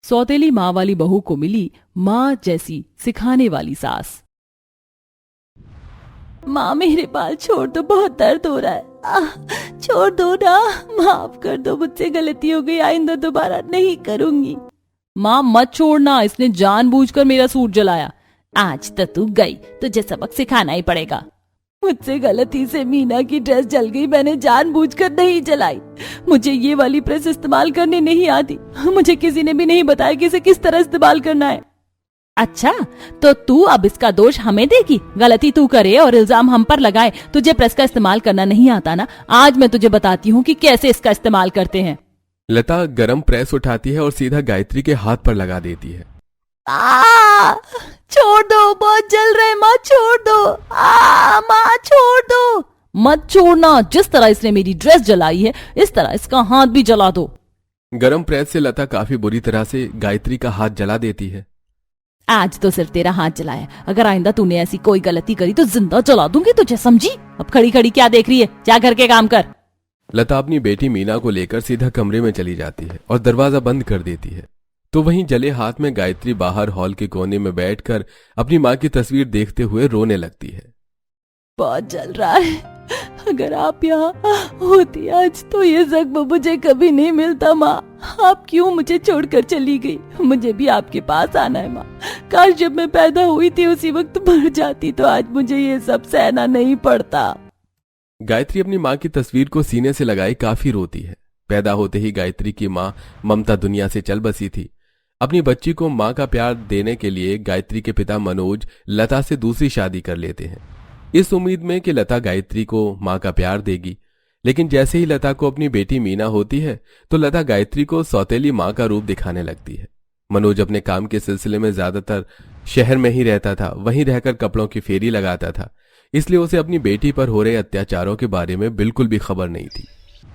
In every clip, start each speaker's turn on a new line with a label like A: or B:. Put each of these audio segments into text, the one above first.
A: सौतेली माँ वाली बहू को मिली माँ जैसी सिखाने वाली सास। माँ मेरे बाल छोड़ दो, बहुत दर्द हो रहा है। छोड़ दो ना, माफ कर दो, मुझसे गलती हो गई, आइंदा दोबारा नहीं करूंगी। माँ मत छोड़ना, इसने जानबूझकर मेरा सूट जलाया। आज तो तू गई, तुझे सबक सिखाना ही पड़ेगा। मुझसे गलती से मीना की ड्रेस जल गई, मैंने जानबूझकर नहीं जलाई। मुझे ये वाली प्रेस इस्तेमाल करनी नहीं आती, मुझे किसी ने भी नहीं बताया कि इसे किस तरह इस्तेमाल करना है। अच्छा, तो तू अब इसका दोष हमें देगी? गलती तू करे और इल्जाम हम पर लगाए। तुझे प्रेस का इस्तेमाल करना नहीं आता ना? आज मैं तुझे बताती हूँ कि कैसे इसका इस्तेमाल करते हैं।
B: लता गरम प्रेस उठाती है और सीधा गायत्री के हाथ पर लगा देती है।
A: छोड़ दो, बहुत जल रहे, माँ छोड़ दो। माँ छोड़ दो। मत छोड़ना, जिस तरह इसने मेरी ड्रेस जलाई है इस तरह इसका हाथ भी जला दो।
B: गरम प्रेस से लता काफी बुरी तरह से गायत्री का हाथ जला देती है।
A: आज तो सिर्फ तेरा हाथ जलाया, अगर आइंदा तूने ऐसी कोई गलती करी तो जिंदा जला दूंगी तुझे, समझी? अब खड़ी खड़ी क्या देख रही है, जा घर के काम कर।
B: लता अपनी बेटी मीना को लेकर सीधा कमरे में चली जाती है और दरवाजा बंद कर देती है। तो वहीं जले हाथ में गायत्री बाहर हॉल के कोने में बैठकर अपनी माँ की तस्वीर देखते हुए रोने लगती है।
A: बहुत जल रहा है, अगर आप यहाँ होती आज तो ये जख्म मुझे कभी नहीं मिलता। माँ आप क्यों मुझे छोड़कर चली गई? मुझे भी आपके पास आना है माँ। काश जब मैं पैदा हुई थी उसी वक्त मर जाती तो आज मुझे ये सब सहना नहीं पड़ता।
B: गायत्री अपनी माँ की तस्वीर को सीने से लगाए काफी रोती है। पैदा होते ही गायत्री की माँ ममता दुनिया से चल बसी थी। अपनी बच्ची को माँ का प्यार देने के लिए गायत्री के पिता मनोज लता से दूसरी शादी कर लेते हैं, इस उम्मीद में कि लता गायत्री को माँ का प्यार देगी। लेकिन जैसे ही लता को अपनी बेटी मीना होती है तो लता गायत्री को सौतेली माँ का रूप दिखाने लगती है। मनोज अपने काम के सिलसिले में ज्यादातर शहर में ही रहता था, वहीं रहकर कपड़ों की फेरी लगाता था, इसलिए उसे अपनी बेटी पर हो रहे अत्याचारों के बारे में बिल्कुल भी खबर नहीं थी।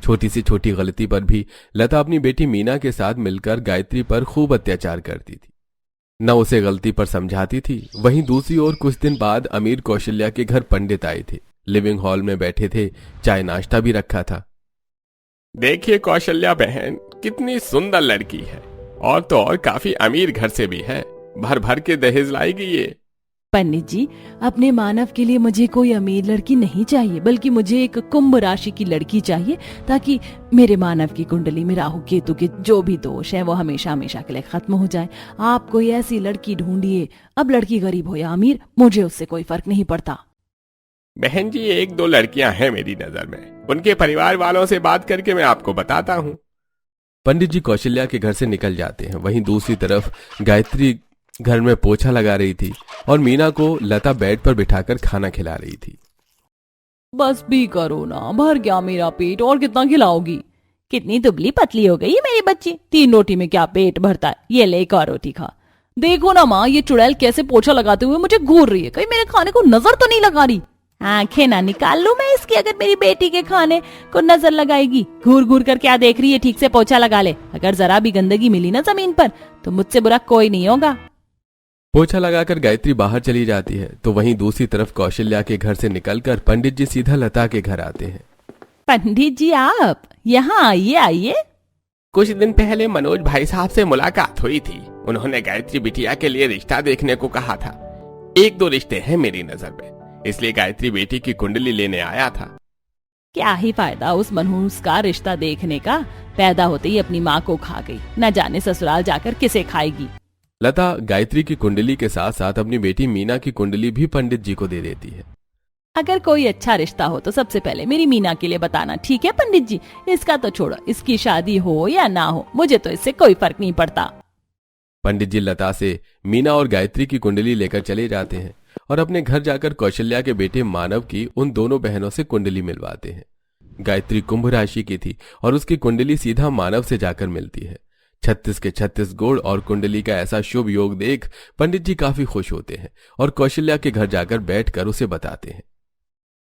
B: छोटी सी छोटी गलती पर भी लता अपनी बेटी मीना के साथ मिलकर गायत्री पर खूब अत्याचार करती थी, न उसे गलती पर समझाती थी। वहीं दूसरी ओर कुछ दिन बाद अमीर कौशल्या के घर पंडित आए थे, लिविंग हॉल में बैठे थे, चाय नाश्ता भी रखा था।
C: देखिए कौशल्या बहन, कितनी सुंदर लड़की है, और तो और काफी अमीर घर से भी है, भर भर के दहेज लाएगी ये।
A: पंडित जी, अपने मानव के लिए मुझे कोई अमीर लड़की नहीं चाहिए, बल्कि मुझे एक कुंभ राशि की लड़की चाहिए, ताकि मेरे मानव की कुंडली में राहु केतु के जो भी दोष है वो हमेशा हमेशा के लिए खत्म हो जाए। आप कोई ऐसी लड़की ढूंढिए। अब लड़की गरीब हो या अमीर, मुझे उससे कोई फर्क नहीं पड़ता।
C: बहन जी, एक दो लड़कियां हैं मेरी नजर में, उनके परिवार वालों से बात करके मैं आपको बताता हूँ।
B: पंडित जी कौशल्या के घर से निकल जाते हैं। वहीं दूसरी तरफ गायत्री घर में पोछा लगा रही थी और मीना को लता बेड पर बिठाकर खाना खिला रही थी।
A: बस भी करो ना, भर गया मेरा पेट, और कितना खिलाओगी? कितनी दुबली पतली हो गई है मेरी बच्ची, 3 रोटी में क्या पेट भरता है? ये ले एक और रोटी खा। देखो ना माँ, ये चुड़ैल कैसे पोछा लगाते हुए मुझे घूर रही है, कहीं मेरे खाने को नजर तो नहीं लगा रही। आंखें ना निकाल लूं मैं इसकी, अगर मेरी बेटी के खाने को नजर लगाएगी। घूर घूर कर क्या देख रही है, ठीक से पोछा लगा ले। अगर जरा भी गंदगी मिली ना जमीन पर तो मुझसे बुरा कोई नहीं होगा।
B: पोछा लगाकर गायत्री बाहर चली जाती है। तो वहीं दूसरी तरफ कौशल्या के घर से निकलकर पंडित जी सीधा लता के घर आते हैं।
A: पंडित जी आप यहाँ आइए आइए।
C: कुछ दिन पहले मनोज भाई साहब से मुलाकात हुई थी, उन्होंने गायत्री बिटिया के लिए रिश्ता देखने को कहा था। 1-2 रिश्ते हैं मेरी नजर में, इसलिए गायत्री बेटी की कुंडली लेने आया था।
A: क्या ही फायदा उस मनहूस का रिश्ता देखने का, पैदा होते ही अपनी माँ को खा गई, न जाने ससुराल जाकर किसे खाएगी।
B: लता गायत्री की कुंडली के साथ साथ अपनी बेटी मीना की कुंडली भी पंडित जी को दे देती है।
A: अगर कोई अच्छा रिश्ता हो तो सबसे पहले मेरी मीना के लिए बताना, ठीक है पंडित जी? इसका तो छोड़ो, इसकी शादी हो या ना हो मुझे तो इससे कोई फर्क नहीं पड़ता।
B: पंडित जी लता से मीना और गायत्री की कुंडली लेकर चले जाते हैं और अपने घर जाकर कौशल्या के बेटे मानव की उन दोनों बहनों से कुंडली मिलवाते हैं। गायत्री कुंभ राशि की थी और उसकी कुंडली सीधा मानव से जाकर मिलती है। 36 के 36 गुण और कुंडली का ऐसा शुभ योग देख पंडित जी काफी खुश होते हैं और कौशल्या के घर जाकर बैठकर उसे बताते हैं।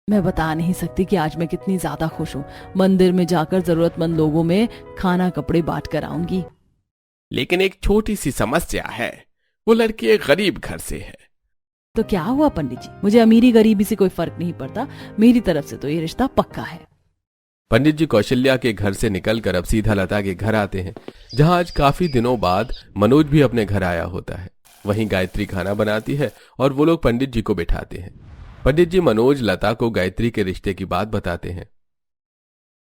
A: मैं बता नहीं सकती कि आज मैं कितनी ज्यादा खुश हूँ। मंदिर में जाकर जरूरतमंद लोगों में खाना कपड़े बांट कर आऊंगी।
C: लेकिन एक छोटी सी समस्या है, वो लड़की एक गरीब घर से है।
A: तो क्या हुआ पंडित जी? मुझे अमीरी गरीबी से कोई फर्क नहीं पड़ता, मेरी तरफ से तो ये रिश्ता पक्का है।
B: पंडित जी कौशल्या के घर से निकलकर अब सीधा लता के घर आते हैं, जहां आज काफी दिनों बाद मनोज भी अपने घर आया होता है। वहीं गायत्री खाना बनाती है और वो लोग पंडित जी को बिठाते हैं। पंडित जी मनोज लता को गायत्री के रिश्ते की बात बताते हैं।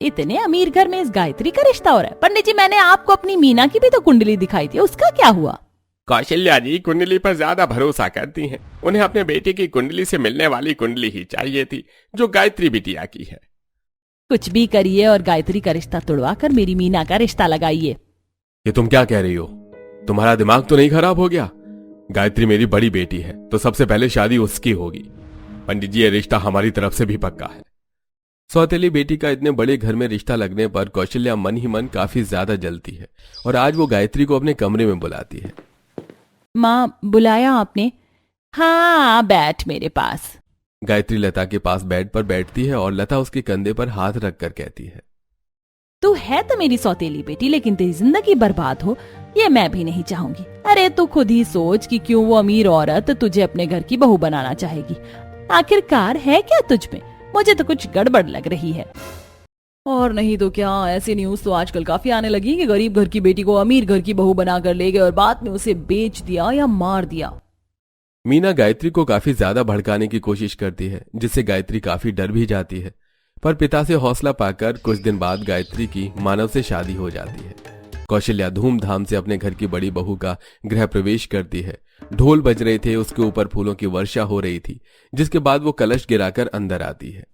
A: इतने अमीर घर में इस गायत्री का रिश्ता हो रहा है। पंडित जी, मैंने आपको अपनी मीना की भी तो कुंडली दिखाई थी, उसका क्या हुआ?
C: कौशल्या जी कुंडली पर ज्यादा भरोसा करती हैं। उन्हें अपने बेटे की कुंडली से मिलने वाली कुंडली ही चाहिए थी, जो गायत्री बिटिया की है।
A: कुछ भी करिए और गायत्री का रिश्ता तुड़वा कर मेरी मीना का रिश्ता लगाइए।
B: ये तुम क्या कह रही हो? तुम्हारा दिमाग तो नहीं खराब हो गया? गायत्री मेरी बड़ी बेटी है, तो सबसे पहले शादी उसकी होगी। पंडित जी, ये रिश्ता हमारी तरफ से भी पक्का है। सौतेली बेटी का इतने बड़े घर में रिश्ता लगने पर कौशल्या मन ही मन काफी ज्यादा जलती है और आज वो गायत्री को अपने कमरे में बुलाती है।
A: माँ, बुलाया आपने? हाँ, बैठ मेरे पास।
B: गायत्री लता के पास बेड पर बैठती है और लता उसके कंधे पर हाथ रखकर कहती है,
A: तू है तो मेरी सौतेली बेटी, लेकिन तेरी जिंदगी बर्बाद हो ये मैं भी नहीं चाहूंगी। अरे तू खुद ही सोच कि क्यों वो अमीर औरत तुझे अपने घर की बहू बनाना चाहेगी। आखिरकार है क्या तुझ में? मुझे तो कुछ गड़बड़ लग रही है। और नहीं तो क्या, ऐसी न्यूज तो आजकल काफी आने लगी कि गरीब घर की बेटी को अमीर घर की बहू बनाकर ले गए और बाद में उसे बेच दिया या मार दिया।
B: मीना गायत्री को काफी ज्यादा भड़काने की कोशिश करती है, जिससे गायत्री काफी डर भी जाती है। पर पिता से हौसला पाकर कुछ दिन बाद गायत्री की मानव से शादी हो जाती है। कौशल्या धूमधाम से अपने घर की बड़ी बहू का गृह प्रवेश करती है। ढोल बज रहे थे, उसके ऊपर फूलों की वर्षा हो रही थी, जिसके बाद वो कलश गिराकर अंदर आती है।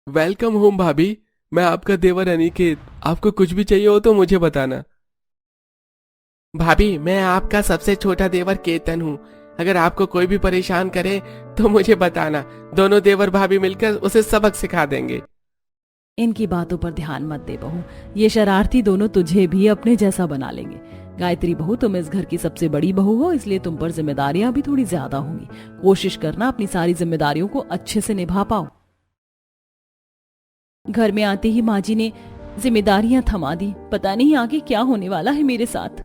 B: वेलकम होम भाभी, मैं आपका देवर अनिकेत। आपको कुछ भी चाहिए हो तो मुझे बताना।
C: भाभी, मैं आपका सबसे छोटा देवर केतन हूँ। अगर आपको कोई भी परेशान करे तो मुझे बताना। दोनों देवर भाभी मिलकर उसे सबक सिखा देंगे।
A: इनकी बातों पर ध्यान मत दे बहू, ये शरारती दोनों तुझे भी अपने जैसा बना लेंगे। गायत्री बहू, तुम इस घर की सबसे बड़ी बहू हो, इसलिए तुम पर जिम्मेदारियां भी थोड़ी ज्यादा होंगी। कोशिश करना अपनी सारी जिम्मेदारियों को अच्छे से निभा पाओ। घर में आते ही माँ जी ने जिम्मेदारियां थमा दी। पता नहीं आगे क्या होने वाला है मेरे साथ।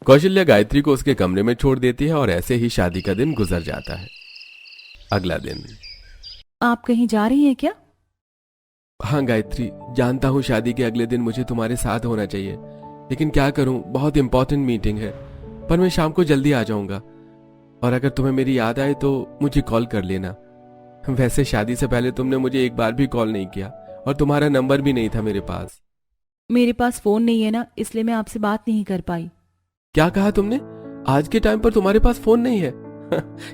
B: कौशल्या गायत्री को उसके कमरे में छोड़ देती है और ऐसे ही शादी का दिन गुजर जाता है। अगला दिन।
A: आप कहीं जा रही हैं क्या?
B: हाँ गायत्री, जानता हूँ शादी के अगले दिन मुझे तुम्हारे साथ होना चाहिए, लेकिन क्या करूँ, बहुत इंपॉर्टेंट मीटिंग है। पर मैं शाम को जल्दी आ जाऊंगा और अगर तुम्हें मेरी याद आए तो मुझे कॉल कर लेना। वैसे शादी से पहले तुमने मुझे एक बार भी कॉल नहीं किया और तुम्हारा नंबर भी नहीं था मेरे पास।
A: मेरे पास फोन नहीं है ना, इसलिए मैं आपसे बात नहीं कर पाई।
B: क्या कहा तुमने? आज के टाइम पर तुम्हारे पास फोन नहीं है?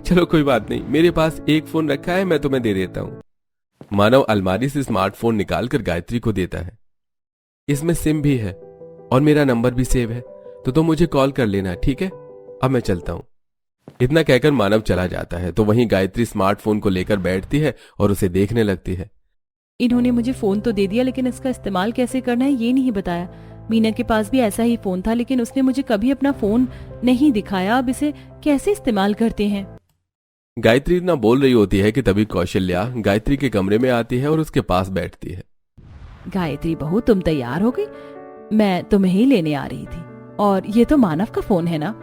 B: चलो कोई बात नहीं, मेरे पास एक फोन रखा है, मैं तुम्हें दे देता हूँ। मानव अलमारी से स्मार्टफोन निकालकर गायत्री को देता है। इसमें सिम भी है और मेरा नंबर भी सेव है, तो तुम मुझे कॉल कर लेना, ठीक है? अब मैं चलता हूँ। इतना कहकर मानव चला जाता है तो वहीं गायत्री स्मार्टफोन को लेकर बैठती है और उसे देखने लगती है।
A: इन्होंने मुझे फोन तो दे दिया, लेकिन इसका इस्तेमाल कैसे करना है ये नहीं बताया। मीना के पास भी ऐसा ही फोन था, लेकिन उसने मुझे कभी अपना फोन नहीं दिखाया। अब इसे कैसे इस्तेमाल करते हैं?
B: गायत्री इतना बोल रही होती है कि तभी कौशल्या गायत्री के कमरे में आती है और उसके पास बैठती है।
A: गायत्री बहू, तुम तैयार हो गई? मैं तुम्हें ही लेने आ रही थी। और ये तो मानव का फोन है ना?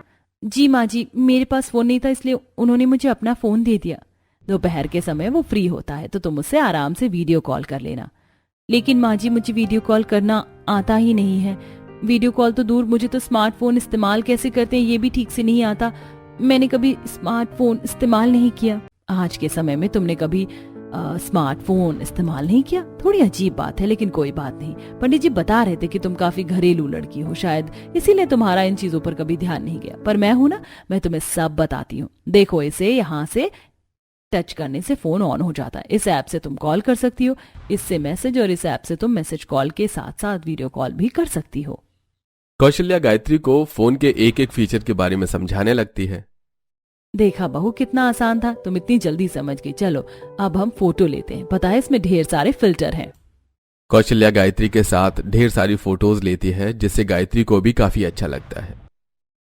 A: जी माँ जी, मेरे पास फोन नहीं था, इसलिए उन्होंने मुझे अपना फोन दे दिया। दोपहर के समय वो फ्री होता है तो तुम उससे आराम से वीडियो कॉल कर लेना। लेकिन माँ जी, मुझे वीडियो कॉल करना आता ही नहीं है। वीडियो कॉल तो दूर, मुझे तो स्मार्टफोन इस्तेमाल कैसे करते हैं ये भी ठीक से नहीं आता। मैंने कभी स्मार्टफोन इस्तेमाल नहीं किया। आज के समय में तुमने कभी स्मार्टफोन इस्तेमाल नहीं किया? थोड़ी अजीब बात है, लेकिन कोई बात नहीं। पंडित जी बता रहे थे कि तुम काफी घरेलू लड़की हो, शायद इसीलिए तुम्हारा इन चीजों पर कभी ध्यान नहीं गया। पर मैं हूं ना, मैं तुम्हें सब बताती हूँ। देखो, इसे यहाँ से टच करने से फोन ऑन हो जाता है। इस ऐप से तुम कॉल कर सकती हो, इससे मैसेज, और इस ऐप से तुम मैसेज कॉल के साथ साथ वीडियो कॉल भी कर सकती हो।
B: कौशल्या गायत्री को फोन के एक एक फीचर के बारे में समझाने लगती है।
A: देखा बहू, कितना आसान था, तुम इतनी जल्दी समझ गई। चलो अब हम फोटो लेते हैं। पता है इसमें ढेर सारे फिल्टर हैं।
B: कौशल्या गायत्री के साथ ढेर सारी फोटोज लेती है, जिससे गायत्री को भी काफी अच्छा लगता है।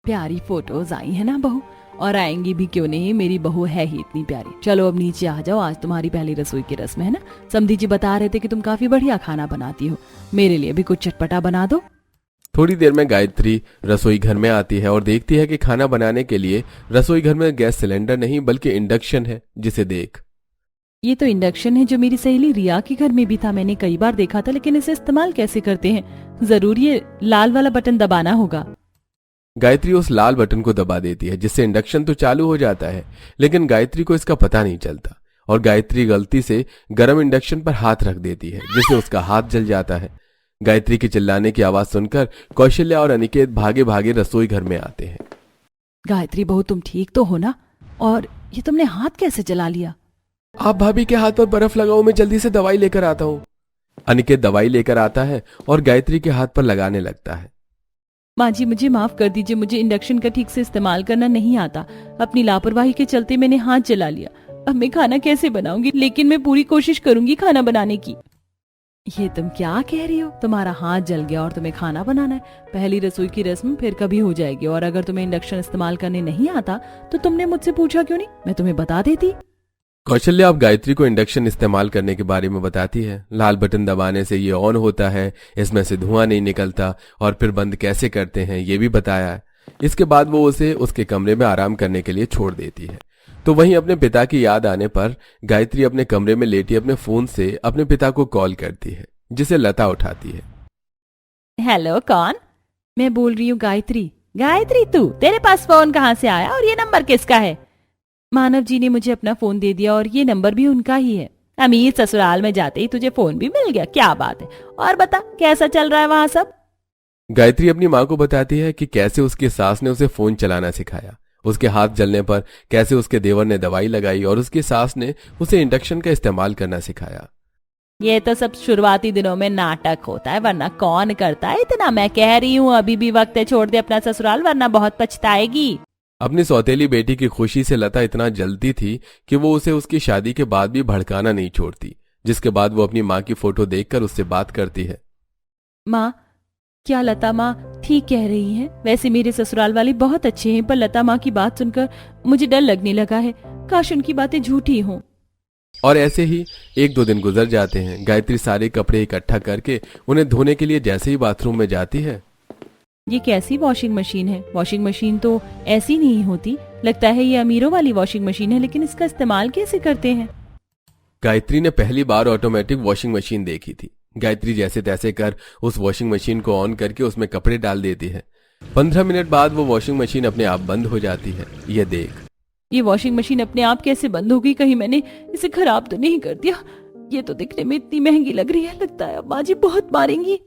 A: प्यारी फोटोज आई है ना बहू? और आएंगी भी क्यों नहीं, मेरी बहू है ही इतनी प्यारी। चलो अब नीचे आ जाओ, आज तुम्हारी पहली रसोई की रस्म है ना। समधी जी बता रहे थे कि तुम काफी बढ़िया खाना बनाती हो, मेरे लिए भी कुछ चटपटा बना दो।
B: थोड़ी देर में गायत्री रसोई घर में आती है और देखती है कि खाना बनाने के लिए रसोई घर में गैस सिलेंडर नहीं बल्कि इंडक्शन है, जिसे देख
A: ये तो इंडक्शन है जो मेरी सहेली रिया के घर में भी था, मैंने कई बार देखा था, लेकिन इसे इस्तेमाल कैसे करते हैं? जरूर ये लाल वाला बटन दबाना होगा।
B: गायत्री उस लाल बटन को दबा देती है जिससे इंडक्शन तो चालू हो जाता है, लेकिन गायत्री को इसका पता नहीं चलता और गायत्री गलती से गर्म इंडक्शन पर हाथ रख देती है जिससे उसका हाथ जल जाता है। गायत्री के चिल्लाने की आवाज सुनकर कौशल्या और अनिकेत भागे भागे रसोई घर में आते हैं।
A: गायत्री बहू, तुम ठीक तो हो ना? और ये तुमने हाथ कैसे जला लिया?
B: आप भाभी के हाथ पर बर्फ लगाओ, मैं जल्दी से दवाई लेकर आता हूँ। अनिकेत दवाई लेकर आता है और गायत्री के हाथ पर लगाने लगता है।
A: माँ जी, मुझे माफ कर दीजिए, मुझे इंडक्शन का ठीक से इस्तेमाल करना नहीं आता। अपनी लापरवाही के चलते मैंने हाथ जला लिया। अब मैं खाना कैसे बनाऊंगी? लेकिन मैं पूरी कोशिश करूंगी खाना बनाने की। ये तुम क्या कह रही हो? तुम्हारा हाथ जल गया और तुम्हें खाना बनाना है? पहली रसोई की रस्म फिर कभी हो जाएगी। और अगर तुम्हें इंडक्शन इस्तेमाल करने नहीं आता तो तुमने मुझसे पूछा क्यों नहीं? मैं तुम्हें बता देती।
B: कौशल्या अब गायत्री को इंडक्शन इस्तेमाल करने के बारे में बताती है। लाल बटन दबाने से ये ऑन होता है, इसमें से धुआं नहीं निकलता और फिर बंद कैसे करते हैं ये भी बताया है। इसके बाद वो उसे उसके कमरे में आराम करने के लिए छोड़ देती है। तो वहीं अपने पिता की याद आने पर गायत्री अपने कमरे में लेटी अपने फोन से अपने पिता को कॉल करती है, जिसे लता उठाती है।
A: हेलो, कौन? मैं बोल रही हूँ गायत्री। गायत्री, तू? तेरे पास फोन कहाँ से आया और ये नंबर किसका है? मानव जी ने मुझे अपना फोन दे दिया और ये नंबर भी उनका ही है। अमीर ससुराल में जाते ही तुझे फोन भी मिल गया, क्या बात है। और बता, कैसा चल रहा है वहां सब?
B: गायत्री अपनी माँ को बताती है कि कैसे उसकी सास ने उसे फोन चलाना सिखाया, उसके हाथ जलने पर कैसे उसके देवर ने दवाई लगाई और उसकी सास ने उसे इंडक्शन का इस्तेमाल करना सिखाया।
A: ये तो सब शुरुआती दिनों में नाटक होता है, वरना कौन करता है इतना। मैं कह रही हूँ अभी भी वक्त है, छोड़ दे अपना ससुराल, वरना बहुत पछताएगी।
B: अपनी सौतेली बेटी की खुशी से लता इतना जलती थी कि वो उसे उसकी शादी के बाद भी भड़काना नहीं छोड़ती, जिसके बाद वो अपनी माँ की फोटो देखकर उससे बात करती है।
A: माँ, क्या लता माँ ठीक कह रही हैं? वैसे मेरे ससुराल वाले बहुत अच्छे हैं, पर लता माँ की बात सुनकर मुझे डर लगने लगा है। काश उनकी बातें झूठी हों।
B: और ऐसे ही 1-2 दिन गुजर जाते हैं। गायत्री सारे कपड़े इकट्ठा करके उन्हें धोने के लिए जैसे ही बाथरूम में जाती है।
A: ये कैसी वॉशिंग मशीन है? वॉशिंग मशीन तो ऐसी नहीं होती। लगता है ये अमीरों वाली वॉशिंग मशीन है, लेकिन इसका इस्तेमाल कैसे करते हैं?
B: गायत्री ने पहली बार ऑटोमेटिक वॉशिंग मशीन देखी थी। गायत्री जैसे तैसे कर उस वॉशिंग मशीन को ऑन करके उसमें कपड़े डाल देती है। 15 मिनट बाद वो वॉशिंग मशीन अपने आप बंद हो जाती है। ये देख,
A: ये वॉशिंग मशीन अपने आप कैसे बंद होगी? कहीं मैंने इसे खराब तो नहीं कर दिया? ये तो दिखने में इतनी महंगी लग रही है, लगता है अब माँ जी बहुत मारेंगी।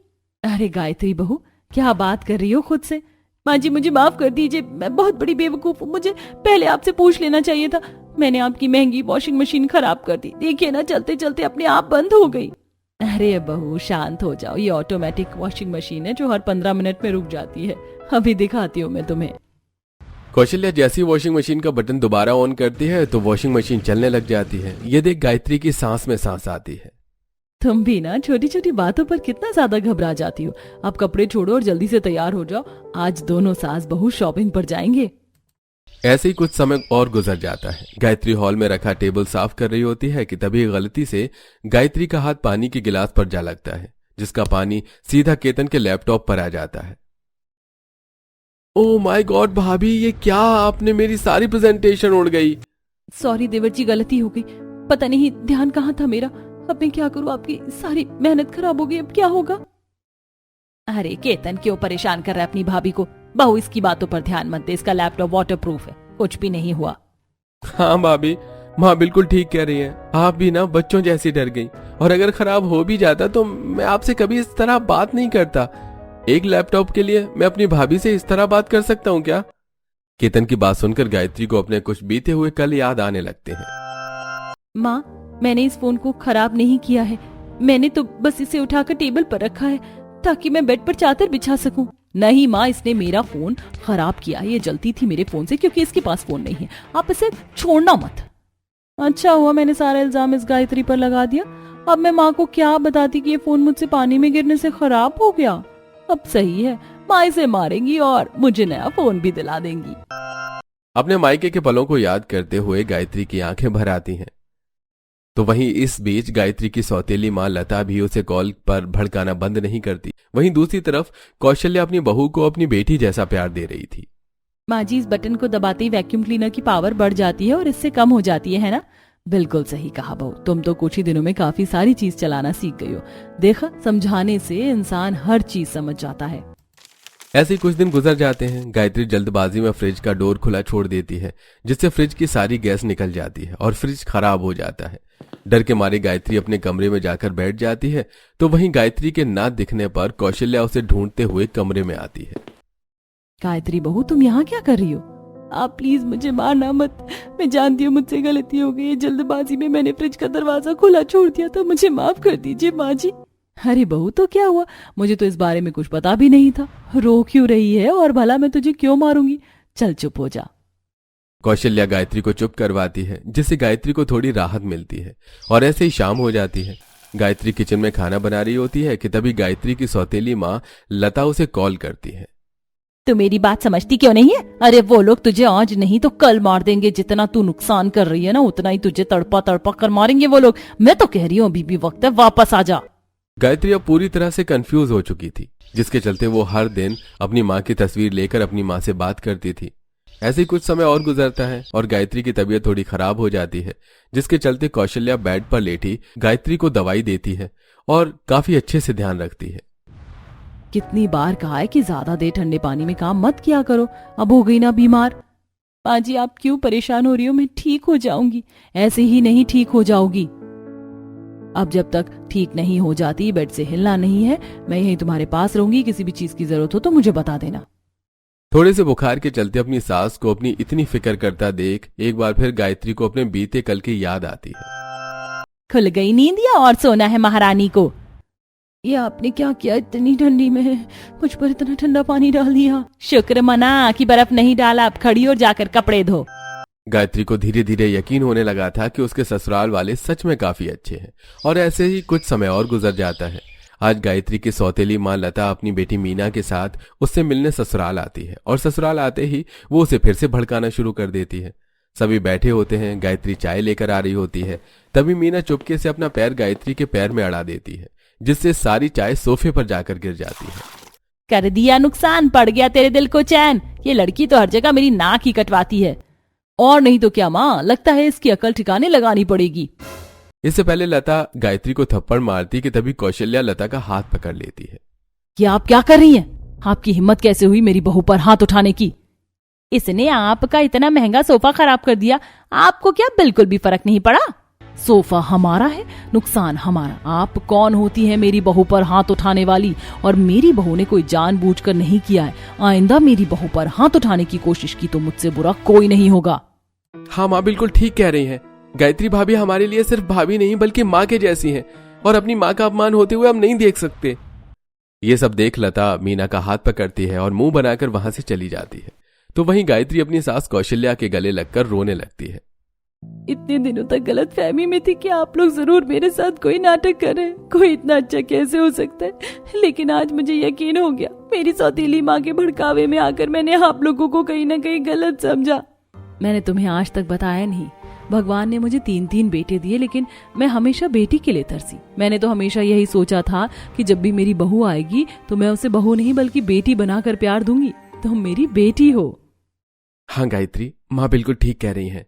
A: अरे गायत्री बहू, क्या बात कर रही हो खुद से? माँ जी मुझे माफ कर दीजिए, मैं बहुत बड़ी बेवकूफ हूँ। मुझे पहले आपसे पूछ लेना चाहिए था। मैंने आपकी महंगी वॉशिंग मशीन खराब कर दी। देखिए ना, चलते चलते अपने आप बंद हो गई। अरे बहू शांत हो जाओ, ये ऑटोमेटिक वॉशिंग मशीन है जो हर 15 मिनट में रुक जाती है। अभी दिखाती हूँ मैं तुम्हें।
B: कौशल्या जैसी वॉशिंग मशीन का बटन दोबारा ऑन करती है तो वॉशिंग मशीन चलने लग जाती है। ये देख गायत्री की सांस में सांस आती है।
A: तुम भी ना छोटी छोटी बातों पर कितना ज्यादा घबरा जाती हो। अब कपड़े छोड़ो और जल्दी से तैयार हो जाओ, आज दोनों सास बहू शॉपिंग पर जाएंगे।
B: ऐसे ही कुछ समय और गुजर जाता है। गायत्री हॉल में रखा टेबल साफ कर रही होती है कि तभी गलती से गायत्री का हाथ पानी के गिलास पर जा लगता है, जिसका पानी सीधा केतन के लैपटॉप पर आ जाता है। ओह माय गॉड भाभी, ये क्या? आपने मेरी सारी प्रेजेंटेशन उड़ गई।
A: सॉरी देवर जी, गलती हो गई। पता नहीं ध्यान कहाँ था मेरा। अब मैं क्या करूँ? आपकी सारी मेहनत खराब हो गई, अब क्या होगा? अरे केतन, क्यों परेशान कर रहा है अपनी भाभी को? बहू इसकी बातों पर ध्यान मत दे, इसका लैपटॉप वाटरप्रूफ है, कुछ भी नहीं हुआ।
B: हाँ भाभी, माँ बिल्कुल ठीक कह रही है। आप भी ना बच्चों जैसी डर गई, और अगर खराब हो भी जाता तो मैं आपसे कभी इस तरह बात नहीं करता। एक लैपटॉप के लिए मैं अपनी भाभी से इस तरह बात कर सकता हूँ क्या? केतन की बात सुनकर गायत्री को अपने कुछ बीते हुए कल याद आने लगते हैं।
A: माँ, मैंने इस फोन को खराब नहीं किया है। मैंने तो बस इसे उठाकर टेबल पर रखा है ताकि मैं बेड पर चादर बिछा सकूं। नहीं माँ, इसने मेरा फोन खराब किया। ये जलती थी मेरे फोन से क्योंकि इसके पास फोन नहीं है। आप इसे छोड़ना मत। अच्छा हुआ मैंने सारा इल्जाम इस गायत्री पर लगा दिया। अब मैं माँ को क्या बताती कि ये फोन मुझसे पानी में गिरने से खराब हो गया। अब सही है, माँ इसे मारेंगी और मुझे नया फोन भी दिला देंगी।
B: अपने मायके के पलों को याद करते हुए गायत्री की आंखें भर आती हैं। तो वहीं इस बीच गायत्री की सौतेली माँ लता भी उसे कॉल पर भड़काना बंद नहीं करती। वहीं दूसरी तरफ कौशल्या अपनी बहू को अपनी बेटी जैसा प्यार दे रही थी।
A: माँ जी, इस बटन को दबाते ही वैक्यूम क्लीनर की पावर बढ़ जाती है और इससे कम हो जाती है ना? बिल्कुल सही कहा बहू, तुम तो कुछ ही दिनों में काफी सारी चीज चलाना सीख गई हो। देखा, समझाने से इंसान हर चीज समझ जाता है।
B: ऐसे ही कुछ दिन गुजर जाते हैं। गायत्री जल्दबाजी में फ्रिज का डोर खुला छोड़ देती है, जिससे फ्रिज की सारी गैस निकल जाती है और फ्रिज खराब हो जाता है। डर के मारे गायत्री अपने कमरे में जाकर बैठ जाती है, तो वहीं गायत्री के ना दिखने पर कौशल्या उसे ढूंढते हुए कमरे में आती है।
A: गायत्री बहू, तुम यहाँ क्या कर रही हो? आप प्लीज मुझे मारना मत, मैं जानती हूँ मुझसे गलती हो गई, जल्दबाजी में मैंने फ्रिज का दरवाजा खुला छोड़ दिया था, मुझे माफ कर दीजिए माँ जी। अरे बहू, तो क्या हुआ, मुझे तो इस बारे में कुछ पता भी नहीं था। रो क्यों रही है, और भला मैं तुझे क्यों मारूंगी? चल चुप हो जा।
B: कौशल्या गायत्री को चुप करवाती है, जिससे गायत्री को थोड़ी राहत मिलती है और ऐसे ही शाम हो जाती है। गायत्री किचन में खाना बना रही होती है कि तभी गायत्री की सौतेली माँ लता उसे कॉल करती है।
A: तू मेरी बात समझती क्यों नहीं है? अरे वो लोग तुझे आज नहीं तो कल मार देंगे। जितना तू नुकसान कर रही है ना, उतना ही तुझे तड़पा तड़पा कर मारेंगे वो लोग। मैं तो कह रही हूँ अभी भी वक्त है, वापस आ जा।
B: गायत्री अब पूरी तरह से कंफ्यूज हो चुकी थी, जिसके चलते वो हर दिन अपनी माँ की तस्वीर लेकर अपनी माँ से बात करती थी। ऐसे ही कुछ समय और गुजरता है और गायत्री की तबीयत थोड़ी खराब हो जाती है, जिसके चलते कौशल्या बेड पर लेटी गायत्री को दवाई देती है और काफी अच्छे से ध्यान रखती है।
A: कितनी बार कहा है कि ज्यादा देर ठंडे पानी में काम मत किया करो, अब हो गई ना बीमार। माँ जी, आप क्यों परेशान हो रही हो? मैं ठीक हो जाऊंगी। ऐसे ही नहीं ठीक हो जाओगी। अब जब तक ठीक नहीं हो जाती, बेड से हिलना नहीं है। मैं यहीं तुम्हारे पास रहूंगी, किसी भी चीज की जरूरत हो तो मुझे बता देना।
B: थोड़े से बुखार के चलते अपनी सास को अपनी इतनी फिक्र करता देख एक बार फिर गायत्री को अपने बीते कल की याद आती है।
A: खुल गई नींद या और सोना है महारानी को? ये आपने क्या किया? इतनी ठंडी में मुझ पर इतना ठंडा पानी डाल दिया। शुक्र मना कि बर्फ नहीं डाला। अब खड़ी और जाकर कपड़े धो।
B: गायत्री को धीरे धीरे यकीन होने लगा था कि उसके ससुराल वाले सच में काफी अच्छे हैं और ऐसे ही कुछ समय और गुजर जाता है। आज गायत्री की सौतेली माँ लता अपनी बेटी मीना के साथ उससे मिलने ससुराल आती है और ससुराल आते ही वो उसे फिर से भड़काना शुरू कर देती है। सभी बैठे होते हैं, गायत्री चाय लेकर आ रही होती है, तभी मीना चुपके से अपना पैर गायत्री के पैर में अड़ा देती है, जिससे सारी चाय सोफे पर जाकर गिर जाती है।
A: कर दिया नुकसान, पड़ गया तेरे दिल को चैन। ये लड़की तो हर जगह मेरी नाक ही कटवाती है, और नहीं तो क्या माँ, लगता है इसकी अकल ठिकाने लगानी पड़ेगी।
B: इससे पहले लता गायत्री को थप्पड़ मारती कि तभी कौशल्या लता का हाथ पकड़ लेती है।
A: ये आप क्या कर रही हैं? आपकी हिम्मत कैसे हुई मेरी बहू पर हाथ उठाने की? इसने आपका इतना महंगा सोफा खराब कर दिया, आपको क्या बिल्कुल भी फर्क नहीं पड़ा? सोफा हमारा है, नुकसान हमारा। आप कौन होती है मेरी बहू पर हाथ उठाने वाली? और मेरी बहू ने कोई जानबूझकर नहीं किया है। आइंदा मेरी बहू पर हाथ उठाने की कोशिश की तो मुझसे बुरा कोई नहीं होगा।
B: हाँ माँ, बिल्कुल ठीक कह रही हैं। गायत्री भाभी हमारे लिए सिर्फ भाभी नहीं बल्कि माँ के जैसी हैं और अपनी माँ का अपमान होते हुए हम नहीं देख सकते। ये सब देख लता मीना का हाथ पकड़ती है और मुंह बनाकर वहां से चली जाती है। तो वहीं गायत्री अपनी सास कौशल्या के गले लगकर रोने लगती है।
A: इतने दिनों तक गलत फहमी में थी कि आप लोग जरूर मेरे साथ कोई नाटक कर रहे हैं। कोई इतना अच्छा कैसे हो सकता है? लेकिन आज मुझे यकीन हो गया, मेरी सौतेली माँ के भड़कावे में आकर मैंने आप लोगों को कहीं ना कहीं गलत समझा। मैंने तुम्हें आज तक बताया नहीं, भगवान ने मुझे 3 बेटे दिए, लेकिन मैं हमेशा बेटी के लिए तरसी। मैंने तो हमेशा यही सोचा था कि जब भी मेरी बहू आएगी तो मैं उसे बहू नहीं बल्कि बेटी बनाकर प्यार दूंगी। तुम मेरी बेटी हो।
B: हाँ गायत्री, माँ बिल्कुल ठीक कह रही हैं।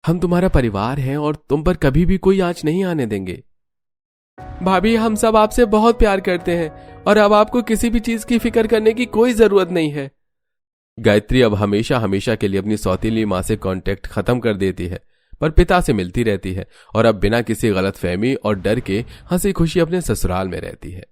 B: हम तुम्हारा परिवार हैं और तुम पर कभी भी कोई आंच नहीं आने देंगे। भाभी, हम सब आपसे बहुत प्यार करते हैं और अब आपको किसी भी चीज की फिक्र करने की कोई जरूरत नहीं है। गायत्री अब हमेशा हमेशा के लिए अपनी सौतेली माँ से कांटेक्ट खत्म कर देती है, पर पिता से मिलती रहती है और अब बिना किसी गलतफहमी और डर के हंसी खुशी अपने ससुराल में रहती है।